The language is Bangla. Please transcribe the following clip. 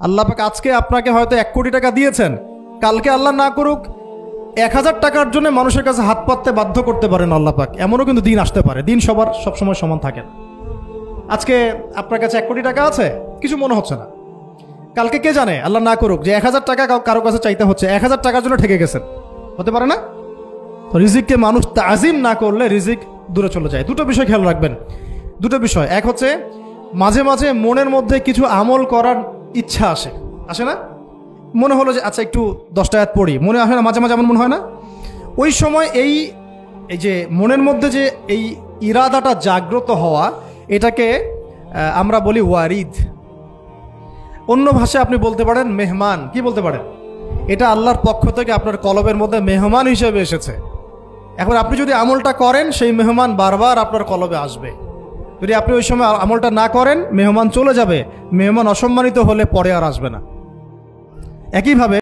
আল্লাহ পাক আজকে আপনাকে হয়তো 1 কোটি টাকা দিয়েছেন, কালকে আল্লাহ না করুক 1000 টাকার জন্য মানুষের কাছে হাত পাততে বাধ্য করতে পারেন আল্লাহ পাক। এমনও কিন্তু দিন আসতে পারে, দিন সবার সবসময় সমান থাকে না। আজকে আপনার কাছে 1 কোটি টাকা আছে, কিছু মনে হচ্ছে না। কালকে কে জানে, আল্লাহ না করুক, যে 1000 টাকা কারো কাছে চাইতে হচ্ছে, 1000 টাকার জন্য ঠেকে গেছেন, হতে পারে না? তো রিজিককে মানুষ তাজিম না করলে রিজিক দূরে চলে যায়। দুটো বিষয় খেয়াল রাখবেন, দুটো বিষয়। এক হচ্ছে মাঝে মাঝে মনের মধ্যে কিছু আমল করার ইচ্ছা আসে না? মনে হলো যে আচ্ছা একটু 10টা আয়াত পড়ি, মনে আসে না মাঝে মাঝে? এমন মনে হয় না? ওই সময় এই যে মনের মধ্যে যে এই ইরাদাটা জাগ্রত হওয়া, এটাকে আমরা বলি ওয়ারিদ। অন্য ভাষায় আপনি বলতে পারেন মেহমান। কি বলতে পারেন? এটা আল্লাহর পক্ষ থেকে আপনার কলবের মধ্যে মেহমান হিসেবে এসেছে। এখন আপনি যদি আমলটা করেন, সেই মেহমান বারবার আপনার কলবে আসবে। যদি আপনি ওই সময় আমলটা না করেন, মেহমান চলে যাবে। মেহমান অসম্মানিত হলে পরে আর আসবে না। একইভাবে